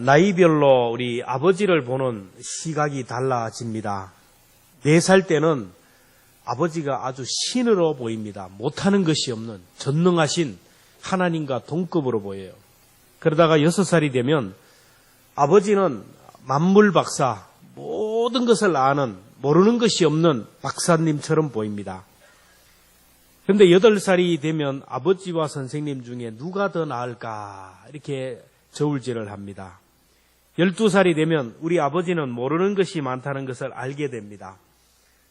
나이별로 우리 아버지를 보는 시각이 달라집니다. 4살 때는 아버지가 아주 신으로 보입니다. 못하는 것이 없는 전능하신 하나님과 동급으로 보여요. 그러다가 6살이 되면 아버지는 만물 박사, 모든 것을 아는, 모르는 것이 없는 박사님처럼 보입니다. 그런데 8살이 되면 아버지와 선생님 중에 누가 더 나을까 이렇게 저울질을 합니다. 12살이 되면 우리 아버지는 모르는 것이 많다는 것을 알게 됩니다.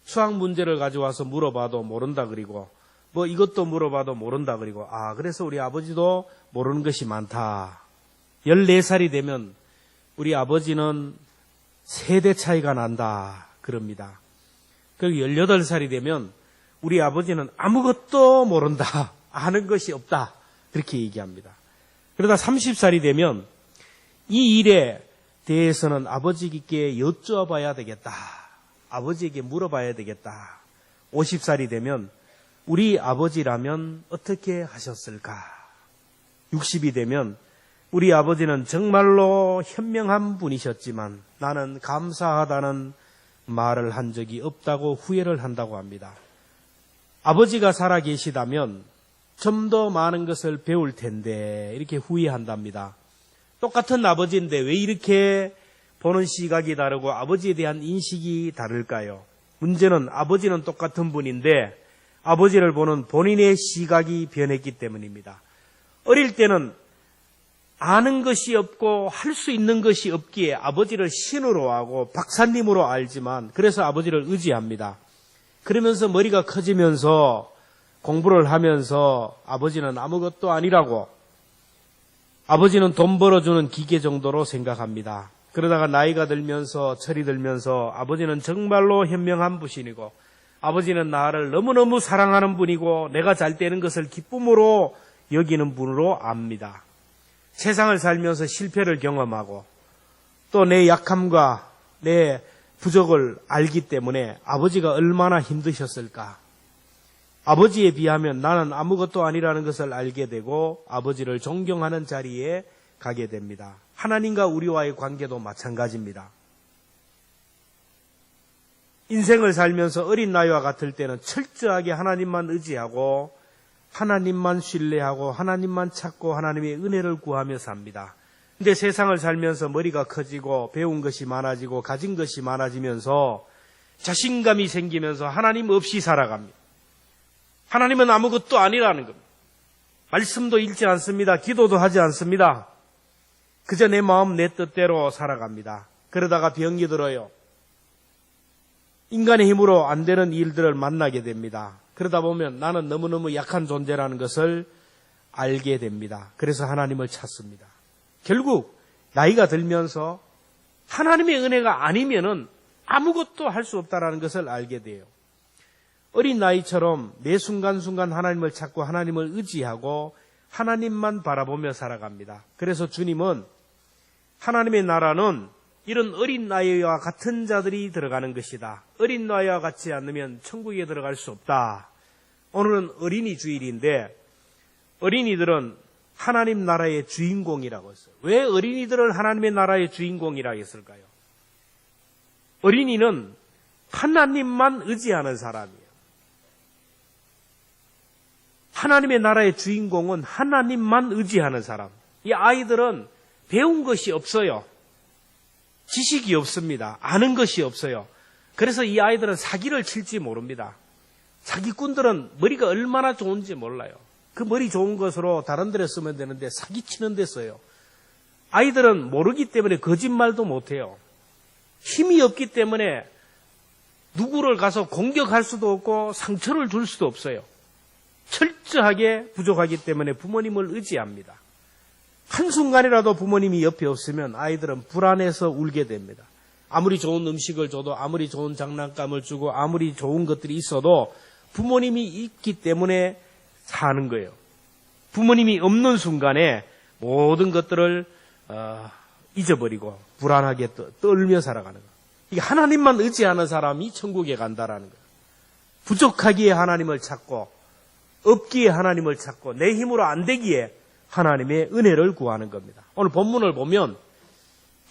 수학 문제를 가져와서 물어봐도 모른다 그리고 뭐 이것도 물어봐도 모른다 그리고 그래서 우리 아버지도 모르는 것이 많다. 14살이 되면 우리 아버지는 세대 차이가 난다 그럽니다. 그리고 18살이 되면 우리 아버지는 아무것도 모른다. 아는 것이 없다. 그렇게 얘기합니다. 그러다 30살이 되면 이 일에 대해서는 아버지께 여쭈어봐야 되겠다. 아버지에게 물어봐야 되겠다. 50살이 되면 우리 아버지라면 어떻게 하셨을까? 60이 되면 우리 아버지는 정말로 현명한 분이셨지만 나는 감사하다는 말을 한 적이 없다고 후회를 한다고 합니다. 아버지가 살아 계시다면 좀 더 많은 것을 배울 텐데 이렇게 후회한답니다. 똑같은 아버지인데 왜 이렇게 보는 시각이 다르고 아버지에 대한 인식이 다를까요? 문제는 아버지는 똑같은 분인데 아버지를 보는 본인의 시각이 변했기 때문입니다. 어릴 때는 아는 것이 없고 할 수 있는 것이 없기에 아버지를 신으로 하고 박사님으로 알지만 그래서 아버지를 의지합니다. 그러면서 머리가 커지면서 공부를 하면서 아버지는 아무것도 아니라고 아버지는 돈 벌어주는 기계 정도로 생각합니다. 그러다가 나이가 들면서 철이 들면서 아버지는 정말로 현명한 분이고 아버지는 나를 너무너무 사랑하는 분이고 내가 잘 되는 것을 기쁨으로 여기는 분으로 압니다. 세상을 살면서 실패를 경험하고 또 내 약함과 내 부족을 알기 때문에 아버지가 얼마나 힘드셨을까. 아버지에 비하면 나는 아무것도 아니라는 것을 알게 되고 아버지를 존경하는 자리에 가게 됩니다. 하나님과 우리와의 관계도 마찬가지입니다. 인생을 살면서 어린 나이와 같을 때는 철저하게 하나님만 의지하고 하나님만 신뢰하고 하나님만 찾고 하나님의 은혜를 구하며 삽니다. 근데 세상을 살면서 머리가 커지고 배운 것이 많아지고 가진 것이 많아지면서 자신감이 생기면서 하나님 없이 살아갑니다. 하나님은 아무것도 아니라는 겁니다. 말씀도 읽지 않습니다. 기도도 하지 않습니다. 그저 내 마음 내 뜻대로 살아갑니다. 그러다가 병이 들어요. 인간의 힘으로 안 되는 일들을 만나게 됩니다. 그러다 보면 나는 너무너무 약한 존재라는 것을 알게 됩니다. 그래서 하나님을 찾습니다. 결국 나이가 들면서 하나님의 은혜가 아니면은 아무것도 할 수 없다는 것을 알게 돼요. 어린 나이처럼 매 순간순간 하나님을 찾고 하나님을 의지하고 하나님만 바라보며 살아갑니다. 그래서 주님은 하나님의 나라는 이런 어린 나이와 같은 자들이 들어가는 것이다. 어린 나이와 같지 않으면 천국에 들어갈 수 없다. 오늘은 어린이 주일인데 어린이들은 하나님 나라의 주인공이라고 했어요. 왜 어린이들을 하나님의 나라의 주인공이라고 했을까요? 어린이는 하나님만 의지하는 사람이에요. 하나님의 나라의 주인공은 하나님만 의지하는 사람. 이 아이들은 배운 것이 없어요. 지식이 없습니다. 아는 것이 없어요. 그래서 이 아이들은 사기를 칠지 모릅니다. 사기꾼들은 머리가 얼마나 좋은지 몰라요. 그 머리 좋은 것으로 다른 데를 쓰면 되는데 사기치는 데 써요. 아이들은 모르기 때문에 거짓말도 못해요. 힘이 없기 때문에 누구를 가서 공격할 수도 없고 상처를 줄 수도 없어요. 철저하게 부족하기 때문에 부모님을 의지합니다. 한순간이라도 부모님이 옆에 없으면 아이들은 불안해서 울게 됩니다. 아무리 좋은 음식을 줘도 아무리 좋은 장난감을 주고 아무리 좋은 것들이 있어도 부모님이 있기 때문에 사는 거예요. 부모님이 없는 순간에 모든 것들을 잊어버리고 불안하게 떨며 살아가는 거예요. 이게 하나님만 의지하는 사람이 천국에 간다라는 거예요. 부족하기에 하나님을 찾고 없기에 하나님을 찾고 내 힘으로 안 되기에 하나님의 은혜를 구하는 겁니다. 오늘 본문을 보면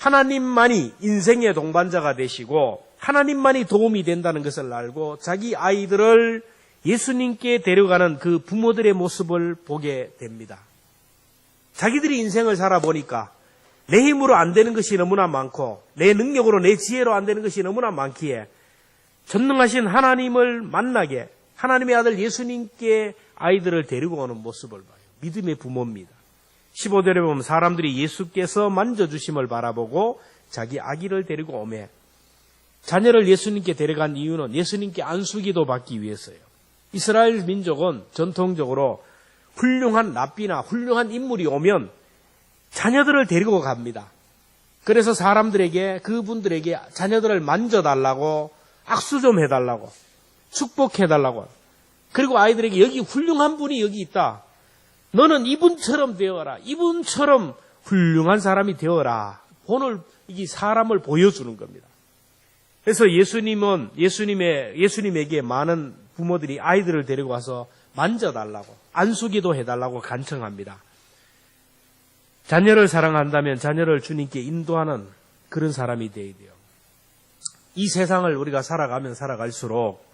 하나님만이 인생의 동반자가 되시고 하나님만이 도움이 된다는 것을 알고 자기 아이들을 예수님께 데려가는 그 부모들의 모습을 보게 됩니다. 자기들이 인생을 살아보니까 내 힘으로 안 되는 것이 너무나 많고 내 능력으로 내 지혜로 안 되는 것이 너무나 많기에 전능하신 하나님을 만나게 하나님의 아들 예수님께 아이들을 데리고 오는 모습을 봐요. 믿음의 부모입니다. 15절에 보면 사람들이 예수께서 만져주심을 바라보고 자기 아기를 데리고 오매 자녀를 예수님께 데려간 이유는 예수님께 안수기도 받기 위해서예요. 이스라엘 민족은 전통적으로 훌륭한 랍비나 훌륭한 인물이 오면 자녀들을 데리고 갑니다. 그래서 사람들에게 그분들에게 자녀들을 만져달라고 악수 좀 해달라고 축복해달라고 그리고 아이들에게 여기 훌륭한 분이 여기 있다. 너는 이분처럼 되어라. 이분처럼 훌륭한 사람이 되어라. 오늘 이 사람을 보여주는 겁니다. 그래서 예수님에게 많은 부모들이 아이들을 데리고 와서 만져달라고 안수기도 해달라고 간청합니다. 자녀를 사랑한다면 자녀를 주님께 인도하는 그런 사람이 되어야 돼요. 이 세상을 우리가 살아가면 살아갈수록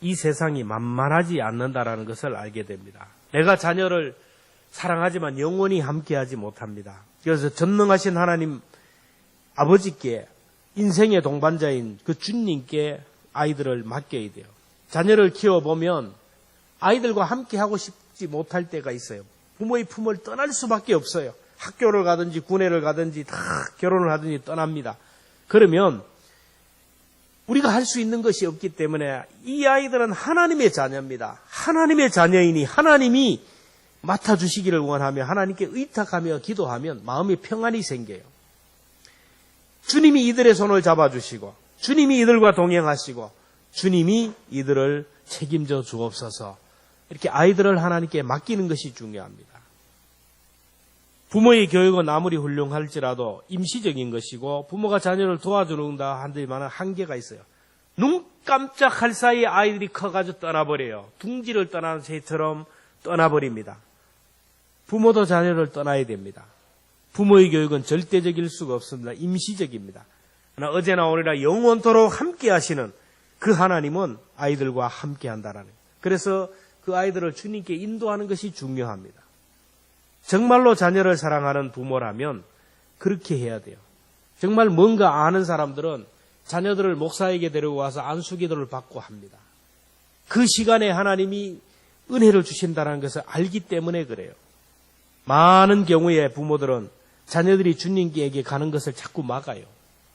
이 세상이 만만하지 않는다라는 것을 알게 됩니다. 내가 자녀를 사랑하지만 영원히 함께하지 못합니다. 그래서 전능하신 하나님 아버지께 인생의 동반자인 그 주님께 아이들을 맡겨야 돼요. 자녀를 키워보면 아이들과 함께하고 싶지 못할 때가 있어요. 부모의 품을 떠날 수밖에 없어요. 학교를 가든지 군대를 가든지 다 결혼을 하든지 떠납니다. 그러면 우리가 할 수 있는 것이 없기 때문에 이 아이들은 하나님의 자녀입니다. 하나님의 자녀이니 하나님이 맡아주시기를 원하며 하나님께 의탁하며 기도하면 마음의 평안이 생겨요. 주님이 이들의 손을 잡아주시고 주님이 이들과 동행하시고 주님이 이들을 책임져 주옵소서. 이렇게 아이들을 하나님께 맡기는 것이 중요합니다. 부모의 교육은 아무리 훌륭할지라도 임시적인 것이고 부모가 자녀를 도와주는다 한들만은 한계가 있어요. 눈 깜짝할 사이에 아이들이 커가지고 떠나버려요. 둥지를 떠나는 새처럼 떠나버립니다. 부모도 자녀를 떠나야 됩니다. 부모의 교육은 절대적일 수가 없습니다. 임시적입니다. 그러나 어제나 오늘이나 영원토록 함께 하시는 그 하나님은 아이들과 함께 한다라는 거예요. 그래서 그 아이들을 주님께 인도하는 것이 중요합니다. 정말로 자녀를 사랑하는 부모라면 그렇게 해야 돼요. 정말 뭔가 아는 사람들은 자녀들을 목사에게 데리고 와서 안수기도를 받고 합니다. 그 시간에 하나님이 은혜를 주신다는 것을 알기 때문에 그래요. 많은 경우에 부모들은 자녀들이 주님께 가는 것을 자꾸 막아요.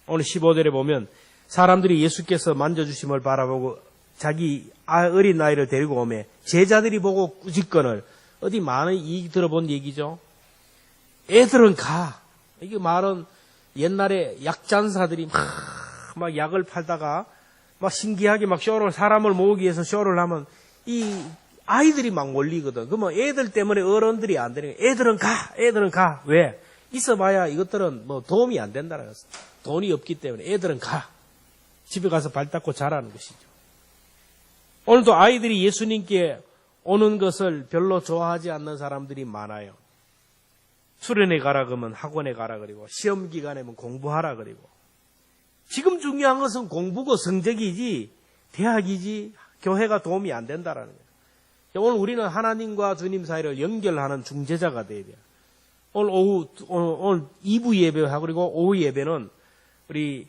오늘 15절에 보면 사람들이 예수께서 만져주심을 바라보고 자기 어린 아이를 데리고 오매 제자들이 보고 꾸짖거늘 어디 많이 들어본 얘기죠. 애들은 가. 이게 말은 옛날에 약잔사들이 막 약을 팔다가 막 신기하게 막 사람을 모으기 위해서 쇼를 하면 이 아이들이 막 몰리거든. 그러면 애들 때문에 어른들이 안 되는 거야. 애들은 가. 왜? 있어봐야 이것들은 뭐 도움이 안 된다는 거죠. 돈이 없기 때문에 애들은 가. 집에 가서 발 닦고 자라는 것이죠. 오늘도 아이들이 예수님께 오는 것을 별로 좋아하지 않는 사람들이 많아요. 수련회 가라 그러면 학원에 가라 그리고 시험 기간에면 공부하라 그리고 지금 중요한 것은 공부고 성적이지 대학이지 교회가 도움이 안 된다라는 거예요. 오늘 우리는 하나님과 주님 사이를 연결하는 중재자가 돼야 돼요. 오늘 2부 예배하고 그리고 오후 예배는 우리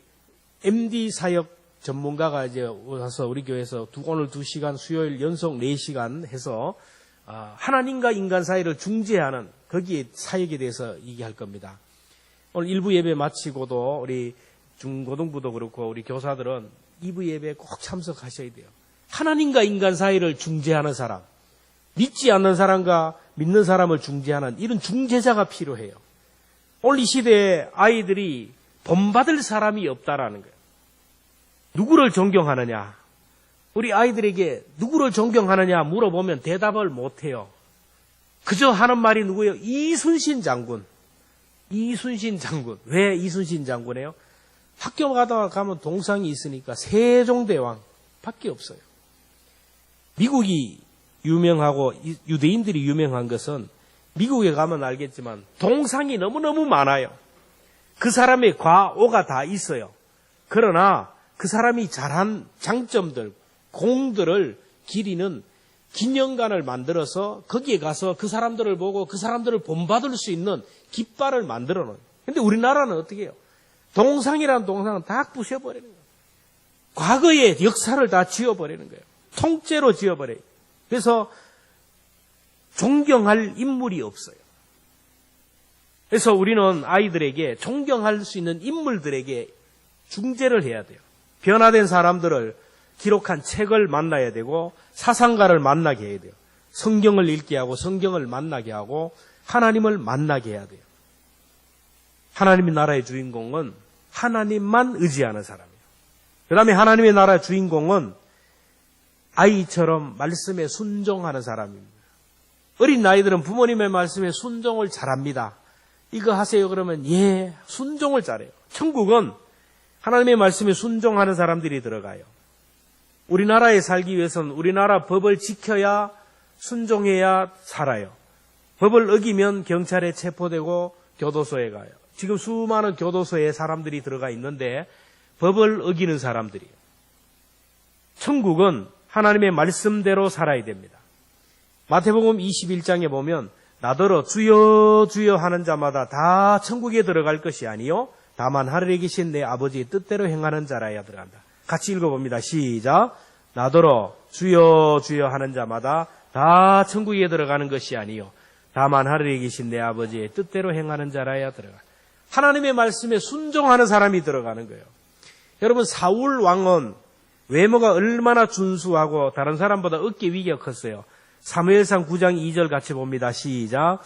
MD 사역 전문가가 이제 와서 우리 교회에서 오늘 2시간 수요일 연속 4시간 해서 하나님과 인간 사이를 중재하는 거기에 사역에 대해서 얘기할 겁니다. 오늘 1부 예배 마치고도 우리 중고등부도 그렇고 우리 교사들은 2부 예배에 꼭 참석하셔야 돼요. 하나님과 인간 사이를 중재하는 사람, 믿지 않는 사람과 믿는 사람을 중재하는 이런 중재자가 필요해요. 오늘 이 시대에 아이들이 본받을 사람이 없다라는 거예요. 누구를 존경하느냐? 우리 아이들에게 누구를 존경하느냐 물어보면 대답을 못해요. 그저 하는 말이 누구예요? 이순신 장군. 이순신 장군. 왜 이순신 장군이에요? 학교 가다가 가면 동상이 있으니까 세종대왕 밖에 없어요. 미국이 유명하고 유대인들이 유명한 것은 미국에 가면 알겠지만 동상이 너무너무 많아요. 그 사람의 과오가 다 있어요. 그러나 그 사람이 잘한 장점들, 공들을 기리는 기념관을 만들어서 거기에 가서 그 사람들을 보고 그 사람들을 본받을 수 있는 깃발을 만들어 놓아요. 근데 우리나라는 어떻게 해요? 동상이라는 동상은 다 부셔버리는 거예요. 과거의 역사를 다 지워버리는 거예요. 통째로 지워버려요. 그래서 존경할 인물이 없어요. 그래서 우리는 아이들에게 존경할 수 있는 인물들에게 중재를 해야 돼요. 변화된 사람들을 기록한 책을 만나야 되고 사상가를 만나게 해야 돼요. 성경을 읽게 하고 성경을 만나게 하고 하나님을 만나게 해야 돼요. 하나님의 나라의 주인공은 하나님만 의지하는 사람이에요. 그 다음에 하나님의 나라의 주인공은 아이처럼 말씀에 순종하는 사람입니다. 어린 아이들은 부모님의 말씀에 순종을 잘합니다. 이거 하세요 그러면 예, 순종을 잘해요. 천국은 하나님의 말씀에 순종하는 사람들이 들어가요. 우리나라에 살기 위해서는 우리나라 법을 지켜야 순종해야 살아요. 법을 어기면 경찰에 체포되고 교도소에 가요. 지금 수많은 교도소에 사람들이 들어가 있는데 법을 어기는 사람들이에요. 천국은 하나님의 말씀대로 살아야 됩니다. 마태복음 21장에 보면 나더러 주여 주여 하는 자마다 다 천국에 들어갈 것이 아니요 다만 하늘에 계신 내 아버지의 뜻대로 행하는 자라야 들어간다. 같이 읽어봅니다. 시작. 나더러 주여 주여 하는 자마다 다 천국에 들어가는 것이 아니요 다만 하늘에 계신 내 아버지의 뜻대로 행하는 자라야 들어가. 하나님의 말씀에 순종하는 사람이 들어가는 거예요. 여러분 사울 왕은 외모가 얼마나 준수하고 다른 사람보다 어깨 위기가 컸어요. 사무엘상 9장 2절 같이 봅니다. 시작.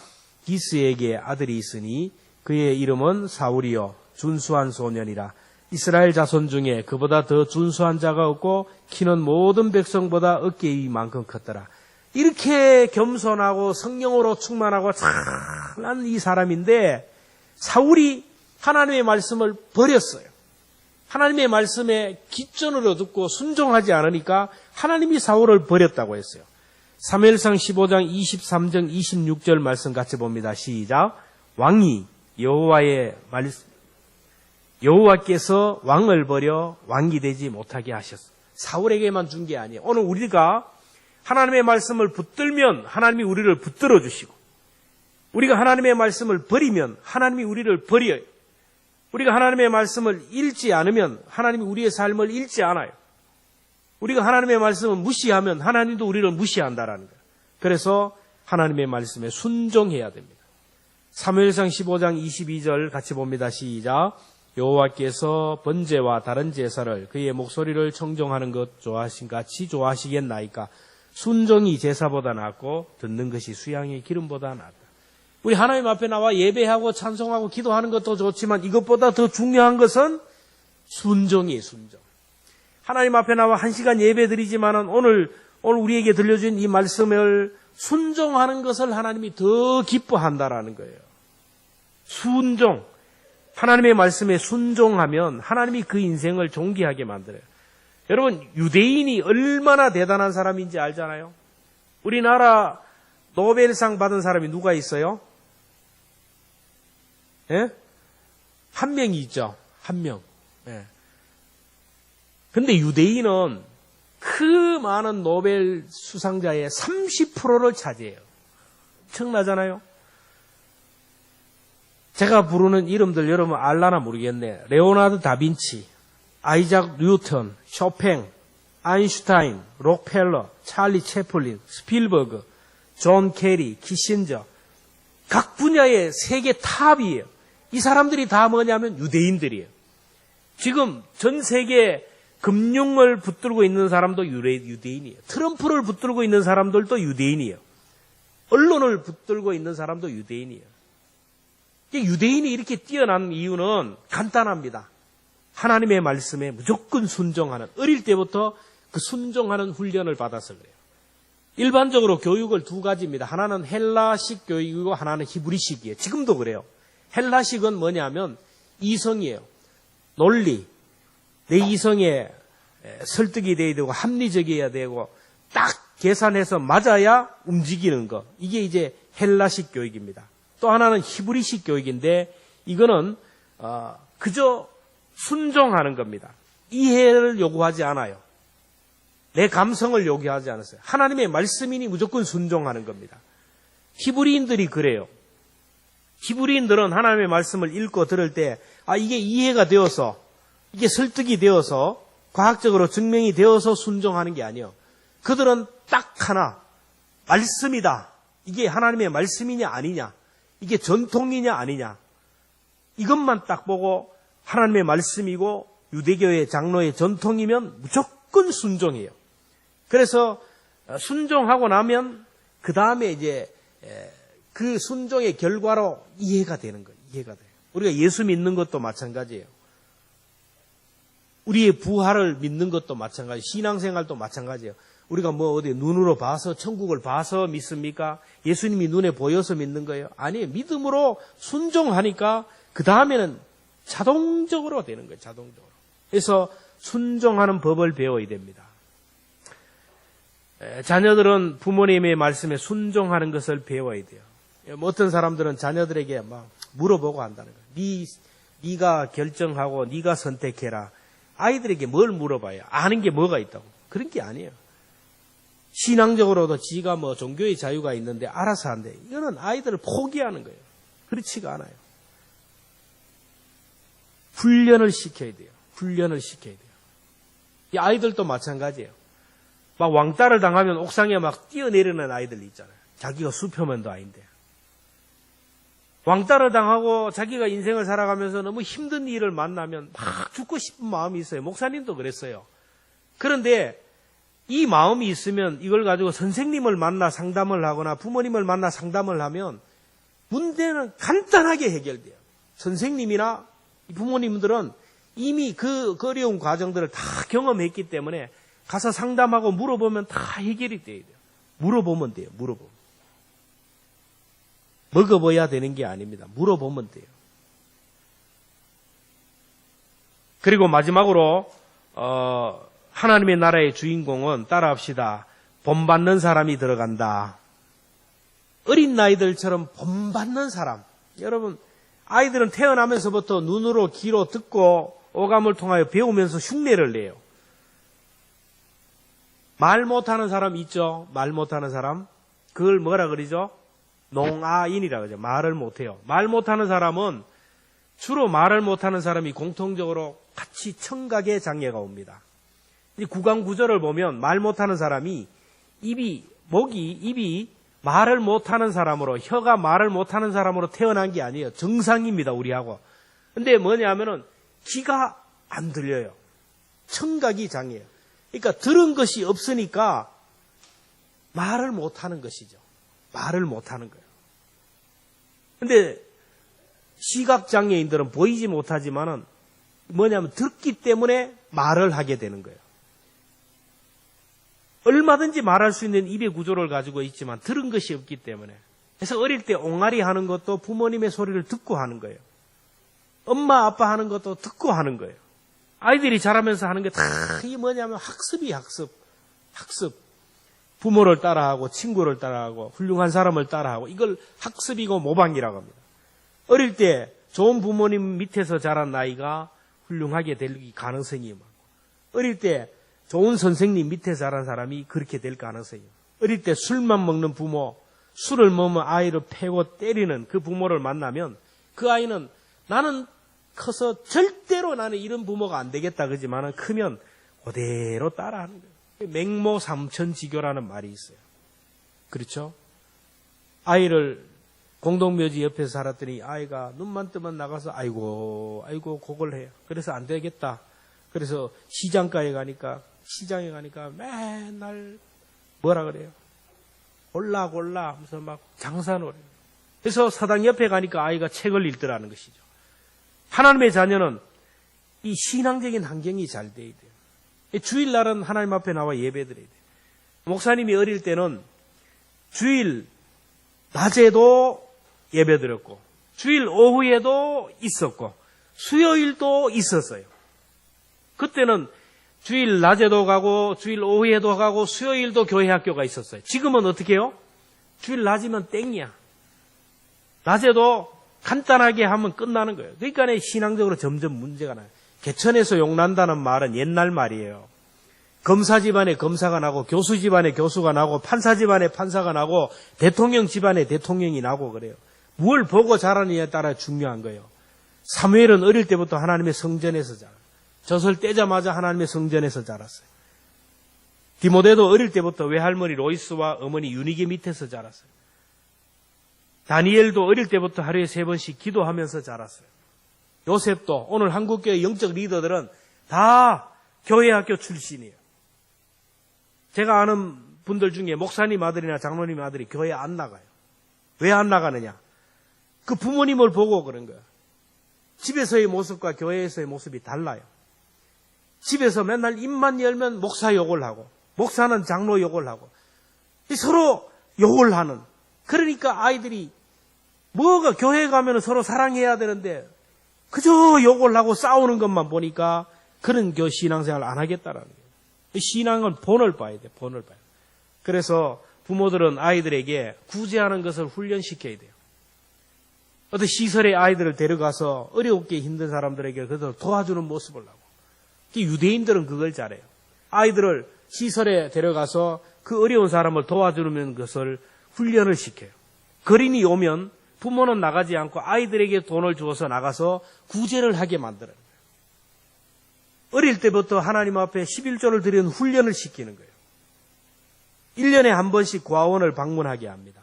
기스에게 아들이 있으니 그의 이름은 사울이요 준수한 소년이라. 이스라엘 자손 중에 그보다 더 준수한 자가 없고 키는 모든 백성보다 어깨 위만큼 컸더라. 이렇게 겸손하고 성령으로 충만하고 찬란한 이 사람인데 사울이 하나님의 말씀을 버렸어요. 하나님의 말씀에 기존으로 듣고 순종하지 않으니까 하나님이 사울을 버렸다고 했어요. 사무엘상 15장 23절 26절 말씀 같이 봅니다. 시작. 왕이 여호와께서 왕을 버려 왕이 되지 못하게 하셨어. 사울에게만 준 게 아니에요. 오늘 우리가 하나님의 말씀을 붙들면 하나님이 우리를 붙들어 주시고 우리가 하나님의 말씀을 버리면 하나님이 우리를 버려요. 우리가 하나님의 말씀을 읽지 않으면 하나님이 우리의 삶을 읽지 않아요. 우리가 하나님의 말씀을 무시하면 하나님도 우리를 무시한다라는 거예요. 그래서 하나님의 말씀에 순종해야 됩니다. 사무엘상 15장 22절 같이 봅니다. 시작. 여호와께서 번제와 다른 제사를 그의 목소리를 청종하는 것 좋아하신 같이 좋아하시겠나이까. 순종이 제사보다 낫고 듣는 것이 수양의 기름보다 낫다. 우리 하나님 앞에 나와 예배하고 찬송하고 기도하는 것도 좋지만 이것보다 더 중요한 것은 순종이에요. 순종. 하나님 앞에 나와 1시간 예배 드리지만은 오늘 우리에게 들려준 이 말씀을 순종하는 것을 하나님이 더 기뻐한다라는 거예요. 순종. 하나님의 말씀에 순종하면 하나님이 그 인생을 존귀하게 만들어요. 여러분 유대인이 얼마나 대단한 사람인지 알잖아요. 우리나라 노벨상 받은 사람이 누가 있어요? 예? 한 명이 있죠. 한 명. 예. 근데 유대인은 그 많은 노벨 수상자의 30%를 차지해요. 엄청나잖아요. 제가 부르는 이름들 여러분 알라나 모르겠네. 레오나르도 다빈치, 아이작 뉴턴, 쇼팽, 아인슈타인, 록펠러, 찰리 채플린, 스필버그, 존 케리, 키신저. 각 분야의 세계 탑이에요. 이 사람들이 다 뭐냐면 유대인들이에요. 지금 전 세계 금융을 붙들고 있는 사람도 유대인이에요. 트럼프를 붙들고 있는 사람들도 유대인이에요. 언론을 붙들고 있는 사람도 유대인이에요. 유대인이 이렇게 뛰어난 이유는 간단합니다. 하나님의 말씀에 무조건 순종하는, 어릴 때부터 그 순종하는 훈련을 받아서 그래요. 일반적으로 교육을 두 가지입니다. 하나는 헬라식 교육이고 하나는 히브리식이에요. 지금도 그래요. 헬라식은 뭐냐면 이성이에요. 논리. 내 이성에 설득이 돼야 되고 합리적이어야 되고 딱 계산해서 맞아야 움직이는 거. 이게 이제 헬라식 교육입니다. 또 하나는 히브리식 교육인데 이거는 그저 순종하는 겁니다. 이해를 요구하지 않아요. 내 감성을 요구하지 않았어요. 하나님의 말씀이니 무조건 순종하는 겁니다. 히브리인들이 그래요. 히브리인들은 하나님의 말씀을 읽고 들을 때 이게 이해가 되어서 이게 설득이 되어서 과학적으로 증명이 되어서 순종하는 게 아니에요. 그들은 딱 하나 말씀이다. 이게 하나님의 말씀이냐 아니냐, 이게 전통이냐 아니냐, 이것만 딱 보고 하나님의 말씀이고 유대교의 장로의 전통이면 무조건 순종해요. 그래서 순종하고 나면 그 다음에 이제 그 순종의 결과로 이해가 되는 거예요. 이해가 돼요. 우리가 예수 믿는 것도 마찬가지예요. 우리의 부활을 믿는 것도 마찬가지, 신앙생활도 마찬가지예요. 우리가 뭐 어디 눈으로 봐서 천국을 봐서 믿습니까? 예수님이 눈에 보여서 믿는 거예요? 아니에요. 믿음으로 순종하니까 그 다음에는 자동적으로 되는 거예요. 자동적으로. 그래서 순종하는 법을 배워야 됩니다. 자녀들은 부모님의 말씀에 순종하는 것을 배워야 돼요. 어떤 사람들은 자녀들에게 막 물어보고 한다는 거예요. 네가 결정하고 네가 선택해라. 아이들에게 뭘 물어봐요? 아는 게 뭐가 있다고? 그런 게 아니에요. 신앙적으로도 지가 뭐 종교의 자유가 있는데 알아서 한대. 이거는 아이들을 포기하는 거예요. 그렇지가 않아요. 훈련을 시켜야 돼요. 훈련을 시켜야 돼요. 이 아이들도 마찬가지예요. 막 왕따를 당하면 옥상에 막 뛰어내리는 아이들 있잖아요. 자기가 수표면도 아닌데. 왕따를 당하고 자기가 인생을 살아가면서 너무 힘든 일을 만나면 막 죽고 싶은 마음이 있어요. 목사님도 그랬어요. 그런데 이 마음이 있으면 이걸 가지고 선생님을 만나 상담을 하거나 부모님을 만나 상담을 하면 문제는 간단하게 해결돼요. 선생님이나 부모님들은 이미 그 어려운 과정들을 다 경험했기 때문에 가서 상담하고 물어보면 다 해결이 돼야 돼요. 물어보면 돼요. 물어보면. 먹어봐야 되는 게 아닙니다. 물어보면 돼요. 그리고 마지막으로 하나님의 나라의 주인공은 따라합시다. 본받는 사람이 들어간다. 어린 나이들처럼 본받는 사람. 여러분, 아이들은 태어나면서부터 눈으로 귀로 듣고 오감을 통하여 배우면서 흉내를 내요. 말 못하는 사람 있죠? 말 못하는 사람. 그걸 뭐라 그러죠? 농아인이라 그러죠. 말을 못해요. 말 못하는 사람은 주로 말을 못하는 사람이 공통적으로 같이 청각에 장애가 옵니다. 이 구강 구조를 보면 말 못하는 사람이 입이 말을 못하는 사람으로, 혀가 말을 못하는 사람으로 태어난 게 아니에요. 정상입니다, 우리하고. 근데 뭐냐면은 귀가 안 들려요. 청각이 장애예요. 그러니까 들은 것이 없으니까 말을 못하는 것이죠. 말을 못하는 거예요. 근데 시각장애인들은 보이지 못하지만은 뭐냐면 듣기 때문에 말을 하게 되는 거예요. 얼마든지 말할 수 있는 입의 구조를 가지고 있지만 들은 것이 없기 때문에. 그래서 어릴 때 옹알이 하는 것도 부모님의 소리를 듣고 하는 거예요. 엄마 아빠 하는 것도 듣고 하는 거예요. 아이들이 자라면서 하는 게 다 이게 뭐냐면 학습이 학습. 부모를 따라하고 친구를 따라하고 훌륭한 사람을 따라하고 이걸 학습이고 모방이라고 합니다. 어릴 때 좋은 부모님 밑에서 자란 아이가 훌륭하게 될 가능성이 많고, 어릴 때 좋은 선생님 밑에 자란 사람이 그렇게 될 가능성이 많고, 어릴 때 술만 먹는 부모, 술을 먹으면 아이를 패고 때리는 그 부모를 만나면 그 아이는 나는 커서 절대로 나는 이런 부모가 안 되겠다 그러지만은 크면 그대로 따라하는 거예요. 맹모 삼천지교라는 말이 있어요. 그렇죠? 아이를 공동묘지 옆에서 살았더니 아이가 눈만 뜨면 나가서 아이고 그걸 해요. 그래서 안 되겠다. 그래서 시장에 가니까 맨날 뭐라 그래요? 골라 하면서 막 장사놀이. 그래서 사당 옆에 가니까 아이가 책을 읽더라는 것이죠. 하나님의 자녀는 이 신앙적인 환경이 잘 돼야 돼요. 주일날은 하나님 앞에 나와 예배드려야 돼요. 목사님이 어릴 때는 주일 낮에도 예배드렸고 주일 오후에도 있었고 수요일도 있었어요. 그때는 주일 낮에도 가고 주일 오후에도 가고 수요일도 교회 학교가 있었어요. 지금은 어떻게 해요? 주일 낮이면 땡이야. 낮에도 간단하게 하면 끝나는 거예요. 그러니까 신앙적으로 점점 문제가 나요. 개천에서 욕난다는 말은 옛날 말이에요. 검사 집안에 검사가 나고 교수 집안에 교수가 나고 판사 집안에 판사가 나고 대통령 집안에 대통령이 나고 그래요. 뭘 보고 자라느냐에 따라 중요한 거예요. 사무엘은 어릴 때부터 하나님의 성전에서 자랐어요. 젖을 떼자마자 하나님의 성전에서 자랐어요. 디모데도 어릴 때부터 외할머니 로이스와 어머니 유니게 밑에서 자랐어요. 다니엘도 어릴 때부터 하루에 3번씩 기도하면서 자랐어요. 요셉도 오늘 한국교회 영적 리더들은 다 교회 학교 출신이에요. 제가 아는 분들 중에 목사님 아들이나 장로님 아들이 교회 안 나가요. 왜 안 나가느냐? 그 부모님을 보고 그런 거예요. 집에서의 모습과 교회에서의 모습이 달라요. 집에서 맨날 입만 열면 목사 욕을 하고 목사는 장로 욕을 하고 서로 욕을 하는, 그러니까 아이들이 뭐가 교회 가면 서로 사랑해야 되는데 그저 욕을 하고 싸우는 것만 보니까 그런 신앙생활 안 하겠다라는 거예요. 신앙은 본을 봐야 돼, 본을 봐야 돼. 그래서 부모들은 아이들에게 구제하는 것을 훈련시켜야 돼요. 어떤 시설에 아이들을 데려가서 어렵게 힘든 사람들에게 그래서 도와주는 모습을 하고. 유대인들은 그걸 잘해요. 아이들을 시설에 데려가서 그 어려운 사람을 도와주는 것을 훈련을 시켜요. 거린이 오면 부모는 나가지 않고 아이들에게 돈을 주어서 나가서 구제를 하게 만들어요. 어릴 때부터 하나님 앞에 11조를 드리는 훈련을 시키는 거예요. 1년에 한 번씩 과원을 방문하게 합니다.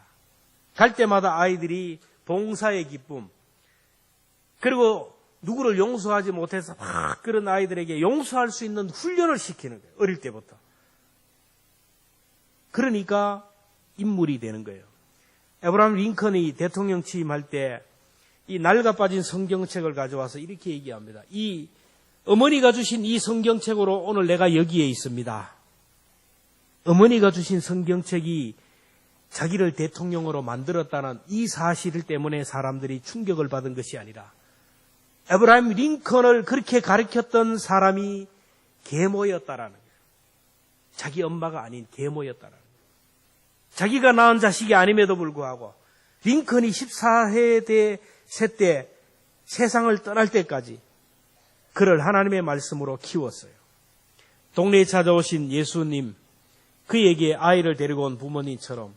갈 때마다 아이들이 봉사의 기쁨, 그리고 누구를 용서하지 못해서 막 그런 아이들에게 용서할 수 있는 훈련을 시키는 거예요. 어릴 때부터. 그러니까 인물이 되는 거예요. 에브라임 링컨이 대통령 취임할 때 이 낡아 빠진 성경책을 가져와서 이렇게 얘기합니다. 이 어머니가 주신 이 성경책으로 오늘 내가 여기에 있습니다. 어머니가 주신 성경책이 자기를 대통령으로 만들었다는 이 사실 때문에 사람들이 충격을 받은 것이 아니라 에브라임 링컨을 그렇게 가르쳤던 사람이 계모였다라는 거예요. 자기 엄마가 아닌 계모였다라는 거예요. 자기가 낳은 자식이 아님에도 불구하고 링컨이 14세 때 세상을 떠날 때까지 그를 하나님의 말씀으로 키웠어요. 동네에 찾아오신 예수님, 그에게 아이를 데리고 온 부모님처럼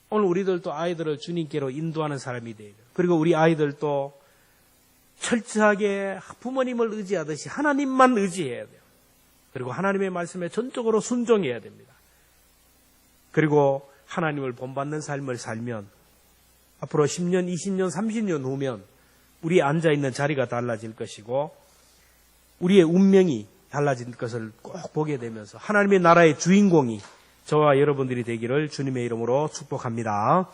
오늘 우리들도 아이들을 주님께로 인도하는 사람이 돼야 돼요. 그리고 우리 아이들도 철저하게 부모님을 의지하듯이 하나님만 의지해야 돼요. 그리고 하나님의 말씀에 전적으로 순종해야 됩니다. 그리고 하나님을 본받는 삶을 살면 앞으로 10년, 20년, 30년 후면 우리 앉아있는 자리가 달라질 것이고 우리의 운명이 달라진 것을 꼭 보게 되면서 하나님의 나라의 주인공이 저와 여러분들이 되기를 주님의 이름으로 축복합니다.